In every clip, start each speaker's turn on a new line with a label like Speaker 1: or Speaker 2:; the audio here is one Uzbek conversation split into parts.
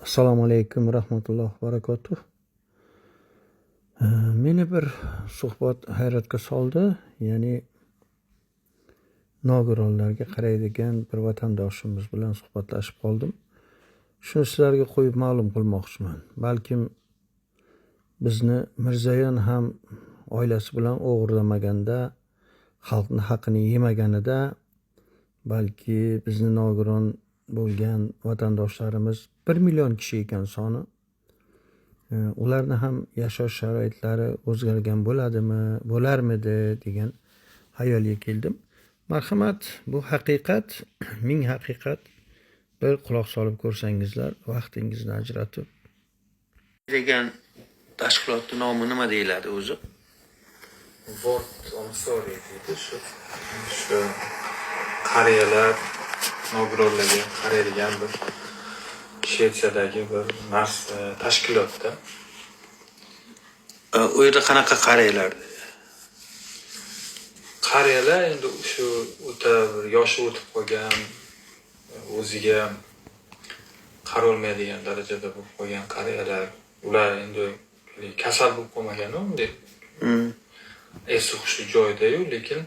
Speaker 1: Assalomu alaykum rahmatullohi va barakatuh. Meni bir suhbat hayratga soldi. Ya'ni nogironlarga qaraydigan bir vatandoshimiz bilan suhbatlashib qoldim. Shuni sizlarga qo'yib ma'lum qilmoqchiman. Balkim bizni Mirzayan ham oilasi bilan o'g'irlamaganda, xalqning haqqini yemaganida, balki bizni nogiron bo'lgan vatandoshlarimiz 1 million kishi ekan soni. Ularni ham yashash sharoitlari o'zgargan bo'larmidi degan xayolga keldim. Marhamat, bu haqiqat, ming haqiqat. Bir quloq solib ko'rsangizlar, vaqtingizni ajratib. Degan tashkilotning nomi nima deyiladi o'zi?
Speaker 2: World on Sorry deydi. Shu qariyalar nogironlarga qaraydigan bir Shvetsiyadagi bir tashkilotda.
Speaker 1: U yerda qanaqa qariyalar?
Speaker 2: Qariyalar endi shu o'ta bir yoshi o'tib qolgan, o'ziga qarolmaydigan darajada bo'lib qolgan qariyalar. Ular endi kasal bo'lib qolmagan, unday esi hushi joyida-yu, lekin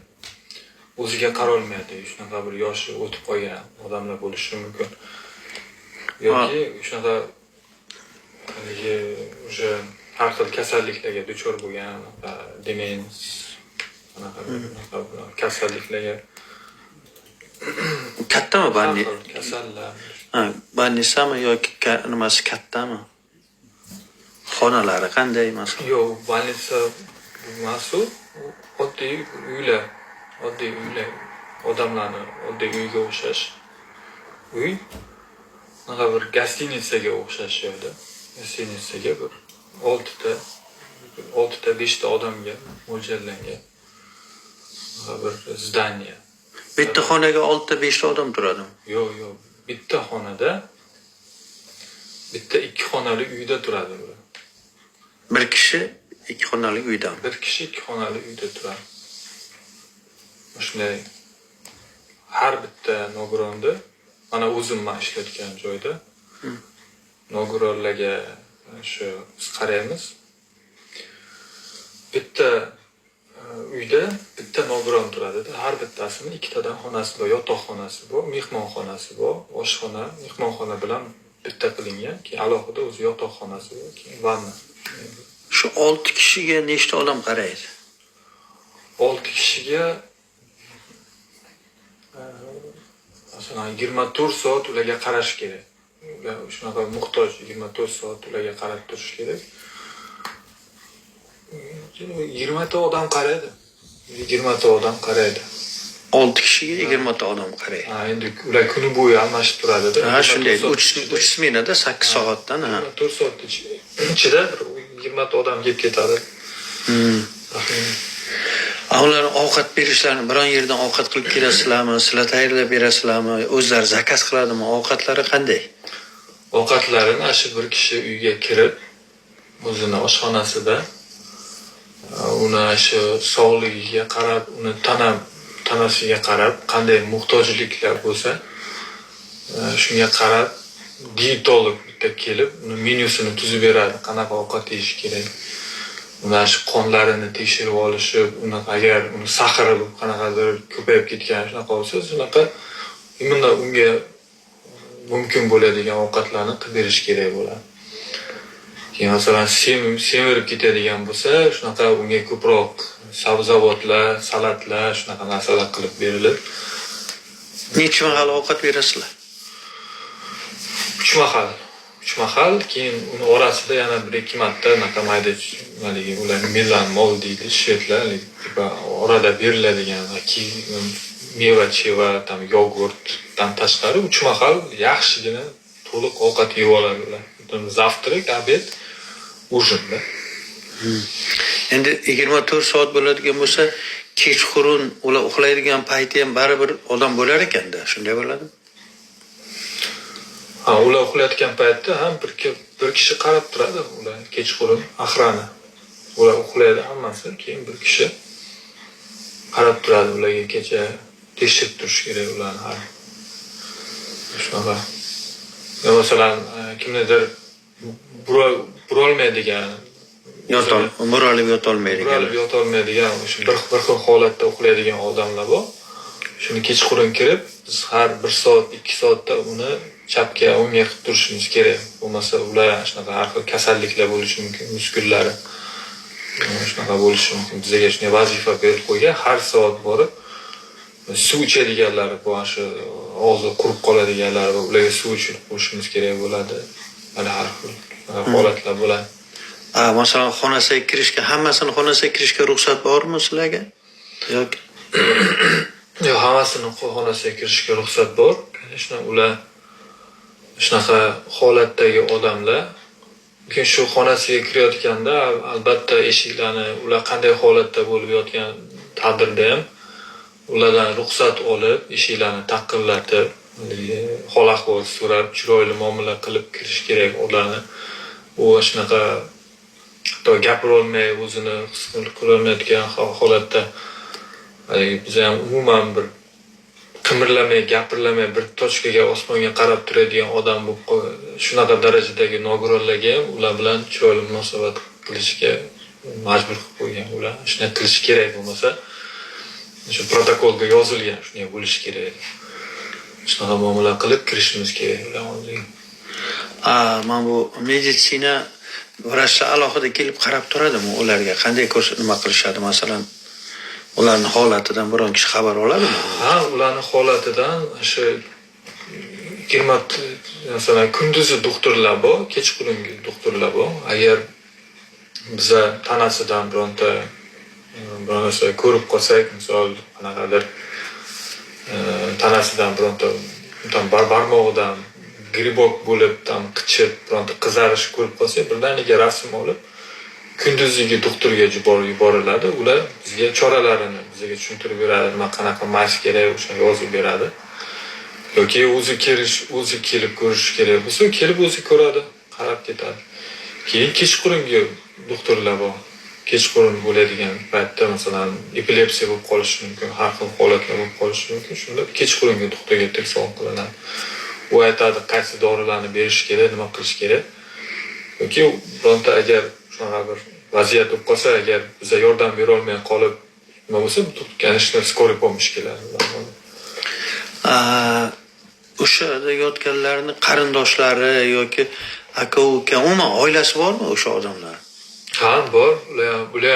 Speaker 2: o'ziga qarolmaydi. Shunaqa bir yoshi o'tib qolgan odamlar bo'lishi mumkin. Yoki shunaqa o'sha har xil kasalliklarga duchor bo'lgan, demens, kasalliklarga
Speaker 1: Kattami banni?
Speaker 2: Kasallar.
Speaker 1: Bannisami yoki nimasi kattami? Xonalari qanday masalan?
Speaker 2: Yo'q, больница emas u. Oddiy uylar, odamlarni oddiy uyga o'xshash. Uy nima bir gostinitsaga o'xshash joyda. Gostinitsaga bir 6 ta 5 ta odamga mo'ljallangan bir zdaniya.
Speaker 1: Bitta xonaga 6 ta 5 ta odam turadimi?
Speaker 2: Yo'q, bitta xonada bitta 2 xonali uyda turadi ular.
Speaker 1: Bir kishi 2 xonali uyda.
Speaker 2: Bir kishi 2 xonali uyda turadi. Shunday har bitta nogironda, mana o'zim ishlayotgan joyda nogironlarga shu biz qaraymiz. Bitta uyda bitta nogiron turadi-da, har bittasini 2 tadan xonasi bor, yotoqxonasi bor, mehmonxonasi bor, oshxona, mehmonxona bilan bitta qilingan, keyin alohida o'zi yotoqxonasi bor, keyin vanna.
Speaker 1: Shu 6 kishiga nechta odam qaraydi?
Speaker 2: 6 kishiga masalan 24 soat ularga qarash kerak. Ular shunaqa muhtoj, 24 soat ularga qarab turish kerak. 20 ta odam qaraydi. 20 ta odam qaraydi.
Speaker 1: 6 kishiga 20 ta odam qaraydi.
Speaker 2: Endi ular kuni bo'yi almashib turadi-da.
Speaker 1: Ha, shunday. 3 smenada 8 soatdan,
Speaker 2: 4 soat ichida 20 ta odam kelib ketadi.
Speaker 1: Ular ovqat berishlarini biron yerdan ovqat qilib kelasizlarmi? Sizlar tayyorlab berasizlarmi? O'zlari zakaz qiladimi? Ovqatlari qanday?
Speaker 2: Ovqatlarini shu bir kishi uyga kirib, o'zini oshxonasida uni shu sog'ligiga qarab, uni tanasiga qarab, qanday muhtojliklar bo'lsa, shunga qarab dietolog bitta kelib, uni menyusini tuzib beradi, qanaqa ovqat yeyish kerak. Uni shu qonlarini tekshirib olishib, uni agar uni sahari qanaqadir ko'payib ketgan shunaqa bo'lsa, shunaqa unga mumkin bo'ladigan ovqatlarni qilib berish kerak bo'ladi. Keyin masalan semirib ketadigan bo'lsa, shunaqa unga ko'proq sabzavotlar, salatlar, shunaqa narsalar qilib berilib.
Speaker 1: Necha mahal ovqat berasizlar?
Speaker 2: 3 mahal. 3 mahal, keyin uni orasida yana 1-2 marta anaqa mayda ular mezanmol deydi, shvedlar, orada beriladigan meva-cheva, yogurtdan tashqari 3 mahal yaxshigina to'liq ovqat yeb oladi ular. Zavtrak, obed, ujinda.
Speaker 1: Endi 24 soat bo'ladigan bo'lsa, kechqurun ular uxlaydigan payti ham baribir odam bo'lar ekanda, shunday bo'ladimi?
Speaker 2: Ular uxlayotgan paytda ham bir kishi qarab turadi ular kechqurun axrani. Ular uxlaydi hammasi, keyin bir kishi qarab turadi ularga, kecha tekshirib turish kerak ularni har. Shunaqa. Masalan, kimnidir burolmaydigan,
Speaker 1: Buralib yotolmaydigan.
Speaker 2: buralib yotolmaydigan, o'sha bir xil holatda uxlaydigan odamlar bor. Shuni kechqurun kirib, biz har 1 soat, 2 soatda uni chapga, o'ngga qilib turishimiz kerak. Bo'lmasa ular shunaqa har xil kasalliklar bo'lishi mumkin, muskullari shunaqa bo'lishi mumkin. Bizga shunday vazifa berib qo'ygan, har soat borib suv ichadiganlari bor, shu og'zi qurib qoladiganlar va ularga suv ichirib qo'yishimiz kerak bo'ladi. Mana har xil holatlar bo'ladi.
Speaker 1: Masalan, xonasiga kirishga, hammasini xonasiga kirishga ruxsat bormi sizlarga? Yoki
Speaker 2: Yo'q, hammasini xonasiga kirishga ruxsat bor. Конечно, ular shunaqa holatdagi odamlar, lekin shu xonasiga kirayotganda albatta eshiklarni ular qanday holatda bo'lib yotgan taqdirda ham ulardan ruxsat olib, eshiklarni taqillatib, hol ahvol so'rab, chiroyli muomala qilib kirish kerak ularni. U shunaqa hatto gapirolmay, o'zini his qilolmayotgan holatda biz ham umuman bir qimirlamay, gapirlamay bir tochkaga, osmonga qarab turadigan odam bo'lib, shunaqa darajadagi nogironlarga ham ular bilan chiroyli munosabat qilishga majbur qilib qo'ygan. Ular shunday qilish kerak, bo'lmasa shu protokolga yozilgan, shunday bo'lishi kerak. Shunaqa muomala qilib kirishimiz kerak ular oldiga.
Speaker 1: mana bu meditsina vrachlar alohida kelib qarab turadimi ularga? Qanday nima qilishadi, masalan? Ularning holatidan biron kishi xabar oladimi?
Speaker 2: Ha, ularning holatidan o'sha 20 masalan kunduzi doktorlar bor, kechqurungi doktorlar bor. Agar biza tanasidan biron narsa ko'rib qolsak, misol qanaqadir tanasidan bironta barmog'idan gribok bo'lib, qichib, bironta qizarish ko'rib qolsak, birdaniga rasm olib kunduzgi doktorga yuboriladi. Ular bizga choralarini bizga tushuntirib beradi, nima qanaqa mas kerak, o'sha yozib beradi. Yoki o'zi kelib ko'rish kerak bo'lsa, kelib o'zi ko'radi, qarab ketadi. Keyin kechqurungi doktorlar bor. Kechqurun bo'ladigan paytda masalan epilepsiya bo'lib qolishi mumkin, har xil holatlar bo'lib qolishi mumkin. Shunda kechqurungi doktorga telefon qilinadi. U aytadi qaysi dorilarni berish kerak, nima qilish kerak. Yoki bironta agar shunaqa bir vaziyat bo'lib qolsa, agar biza yordam bera olmay qolib, nima bo'lsa, конечно, скорый помощь keladi.
Speaker 1: O'sha yotganlarning qarindoshlari yoki aka-uka, umuman oilasi bormi o'sha odamlar?
Speaker 2: Ha, bor. Ular